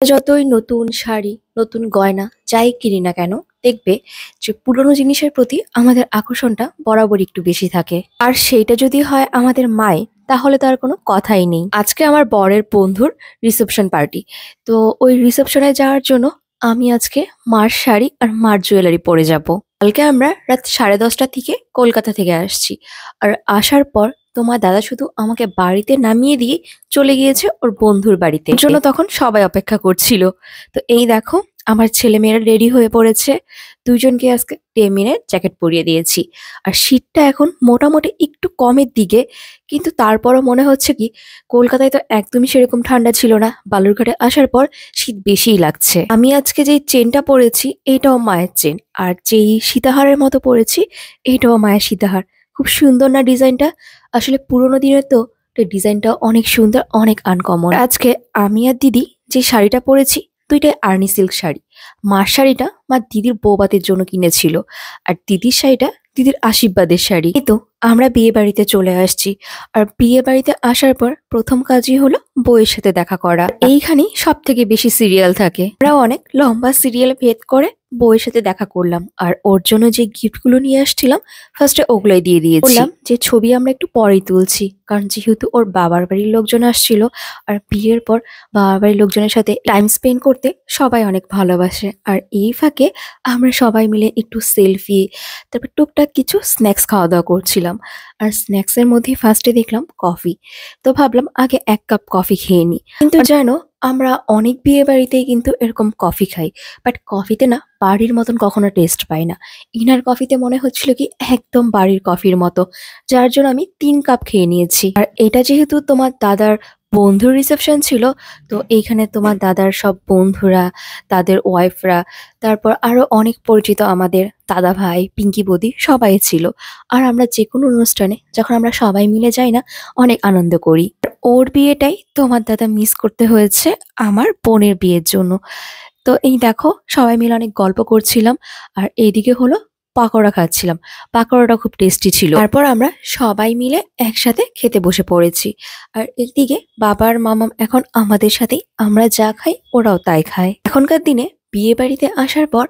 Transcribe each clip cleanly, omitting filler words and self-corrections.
যতই নতুন শাড়ি, নতুন গয়না যাই কিনি না কেন, দেখবে যে পুরোনো জিনিসের প্রতি আমাদের আকর্ষণটা বরাবরই একটু বেশি থাকে। আর সেইটা যদি হয় আমাদের মায়ে, তাহলে তো আর কোনো কথাই নেই। আজকে আমার বরের বন্ধুর রিসেপশন পার্টি। তো ওই রিসেপশনে যাওয়ার জন্য আমি আজকে মার শাড়ি আর মার জুয়েলারি পরে যাব। কালকে আমরা রাত 10:30 থেকে কলকাতা থেকে আসছি। আর আসার পর তোমার দাদা শুধু আমাকে বাড়িতে নামিয়ে দিয়ে চলে গিয়েছে ওর বন্ধুর বাড়িতে। এর জন্য তখন সবাই অপেক্ষা করছিল। তো এই দেখো, আমার ছেলেমেয়েরা রেডি হয়ে পড়েছে। দুইজনকে আজকে টেমিনের জ্যাকেট পরিয়ে দিয়েছি। আর শীতটা এখন মোটামুটি একটু কমের দিকে, কিন্তু তারপরও মনে হচ্ছে কি কলকাতায় তো একদমই সেরকম ঠান্ডা ছিল না, বালুরঘাটে আসার পর শীত বেশিই লাগছে। আমি আজকে যেই চেনটা পরেছি এইটাও মায়ের চেন, আর যেই সীতাহারের মতো পরেছি এইটাও মায়ের সীতাহার। খুব সুন্দর না ডিজাইনটা? আসলে পুরোনো দিনের তো ডিজাইনটা অনেক সুন্দর, অনেক আনকমন। আজকে আমি আর দিদি যে শাড়িটা পরেছি দুইটাই আর্নি সিল্ক শাড়ি। মার শাড়িটা মা দিদির বৌভাতের জন্য কিনেছিল, আর দিদির শাড়িটা দিদির আশীর্বাদের শাড়ি। এই তো আমরা বিয়ে বাড়িতে চলে আসছি। আর বিয়ে বাড়িতে আসার পর প্রথম কাজই হলো বউয়ের সাথে দেখা করা। এইখানেই সব থেকে বেশি সিরিয়াল থাকে। আমরা অনেক লম্বা সিরিয়াল ভেদ করে বউয়ের সাথে দেখা করলাম। আর ওর জন্য যে গিফট গুলো নিয়ে আসছিলাম ফার্স্টে ওগুলাই দিয়ে দিয়েছি। বললাম যে ছবি আমরা একটু পরেই তুলছি, কারণ যেহেতু ওর বাবার বাড়ির লোকজন আসছিল। আর বিয়ের পর বাবার বাড়ির লোকজনের সাথে টাইম স্পেন্ড করতে সবাই অনেক ভালোবাসে। আর এই ফাঁকে আমরা সবাই মিলে একটু সেলফি, তারপর টুকটাক কিছু স্ন্যাক্স খাওয়া দাওয়া করছিলাম। আর স্ন্যাক্সের মধ্যে ফার্স্টে দেখলাম কফি। তো ভাবলাম আগে 1 কাপ কফি খেয়ে নিই। কিন্তু জানো, আমরা অনেক বিয়ে বাড়িতেই কিন্তু এরকম কফি খাই, বাট কফিতে না বাড়ির মতন কখনো টেস্ট পাই না। ইনার কফিতে মনে হচ্ছিল কি একদম বাড়ির কফির মতো, যার জন্য আমি 3 কাপ খেয়ে নিয়েছি। আর এটা যেহেতু তোমার দাদার বন্ধুর রিসেপশন ছিল, তো এইখানে তোমার দাদার সব বন্ধুরা, তাদের ওয়াইফরা, তারপর আরো অনেক পরিচিত আমাদের দাদা ভাই, পিঙ্কি বৌদি সবাই ছিল। আর আমরা যে কোনো অনুষ্ঠানে যখন আমরা সবাই মিলে যাই না, অনেক আনন্দ করি। আর ওর বিয়েটাই তোমার দাদা মিস করতে হয়েছে আমার বোনের বিয়ের জন্য। তো এই দেখো, সবাই মিলে অনেক গল্প করছিলাম। আর এইদিকে হলো পাকোড়া খাচ্ছিলাম। পাকোড়াটা খুব টেস্টি ছিল। তারপর আমরা সবাই মিলে একসাথে খেতে বসে পড়েছি। আর একদিকে বাবার মামাম এখন আমাদের সাথেই, আমরা যা খাই ওরাও তাই খায়। এখনকার দিনে বিয়ে বাড়িতে আসার পর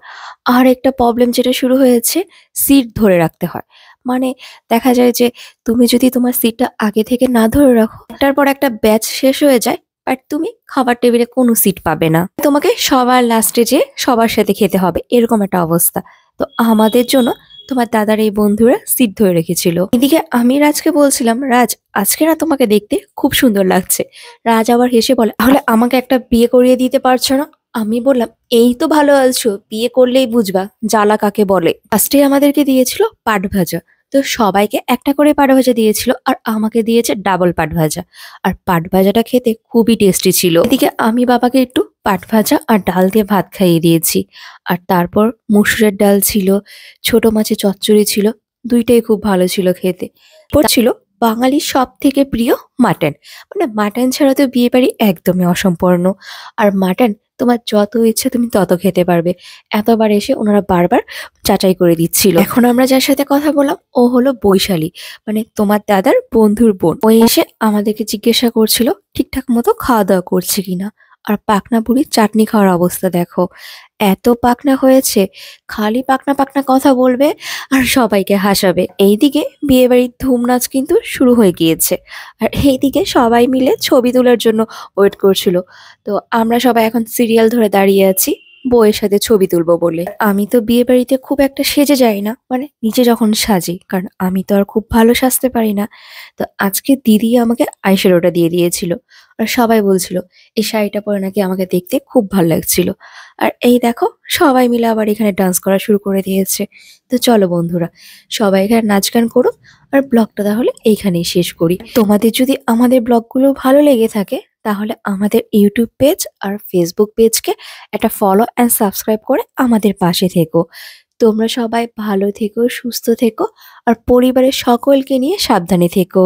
আর একটা প্রবলেম যেটা শুরু হয়েছে, সিট ধরে রাখতে হয়। মানে দেখা যায় যে তুমি যদি তোমার সিটটা আগে থেকে না ধরে রাখো, একটার পর একটা ব্যাচ শেষ হয়ে যায়, বাট তুমি খাবার টেবিলে কোনো সিট পাবে না। তোমাকে সবার লাস্টে যে সবার সাথে খেতে হবে, এরকম একটা অবস্থা। তো আমাদের জন্য তোমার দাদার এই বন্ধুরা সিট ধরে রেখেছিল। এদিকে আমি রাজকে বলছিলাম, রাজ আজকে না তোমাকে দেখতে খুব সুন্দর লাগছে। রাজ আবার হেসে বলে, তাহলে আমাকে একটা বিয়ে করিয়ে দিতে পারছো না? আমি বললাম, এই তো ভালো আছো, বিয়ে করলেই বুঝবা জ্বালা কাকে বলে। ফার্স্টে আমাদেরকে দিয়েছিল পাট ভাজা। তো সবাইকে একটা করে পাট ভাজা দিয়েছিল, আর আমাকে দিয়েছে ডাবল পাট ভাজা। আর পাট ভাজাটা খেতে খুবই টেস্টি ছিল। এদিকে আমি বাবাকে একটু পাট ভাজা আর ডাল দিয়ে ভাত খাইয়ে দিয়েছি। আর তারপর মুসুরের ডাল ছিল, ছোট মাছের চচ্চড়ি ছিল, দুইটাই খুব ভালো ছিল খেতে। এরপর ছিল বাঙালির সব থেকে প্রিয় মাটন। মানে মাটন ছাড়া তো বিয়ে বাড়ি একদমই অসম্পূর্ণ। আর মাটন তোমার যত ইচ্ছে তুমি তত খেতে পারবে। এতবার এসে ওনারা বারবার যাচাই করে দিচ্ছিল। এখন আমরা যার সাথে কথা বললাম ও হলো বৈশালী, মানে তোমার দাদার বন্ধুর বোন। ও এসে আমাদেরকে জিজ্ঞাসা করছিল ঠিকঠাক মতো খাওয়া দাওয়া করছে কিনা। আর পাকনা বুড়ির চাটনি খাওয়ার অবস্থা দেখো, এত পাকনা হয়েছে, খালি পাকনা পাকনা কথা বলবে আর সবাইকে হাসাবে। এইদিকে বিয়ে বাড়ির ধুম নাচ কিন্তু শুরু হয়ে গিয়েছে। আর এইদিকে সবাই মিলে ছবি তোলার জন্য ওয়েট করছিল। তো আমরা সবাই এখন সিরিয়াল ধরে দাঁড়িয়ে আছি বউয়ের সাথে ছবি তুলবো বলে। আমি তো বিয়ে বাড়িতে খুব একটা সেজে যাই না, মানে নিচে যখন সাজি, কারণ আমি তো আর খুব ভালো সাজতে পারি না। তো আজকে দিদি আমাকে আইশ্যাডোটা দিয়ে দিয়েছিল। আর সবাই বলছিল এই শাড়িটা পরে নাকি আমাকে দেখতে খুব ভালো লাগছিল। আর এই দেখো, সবাই মিলে আবার এখানে ডান্স করা শুরু করে দিয়েছে। তো চলো বন্ধুরা, সবাই এখানে নাচ গান করো। আর ব্লগটা তাহলে এইখানেই শেষ করি। তোমাদের যদি আমাদের ব্লগগুলো ভালো লেগে থাকে, তাহলে আমাদের ইউটিউব পেজ আর ফেসবুক পেজকে একটা ফলো অ্যান্ড সাবস্ক্রাইব করে আমাদের পাশে থেকো। তোমরা সবাই ভালো থেকো, সুস্থ থেকো, আর পরিবারের সকলকে নিয়ে সাবধানে থেকো।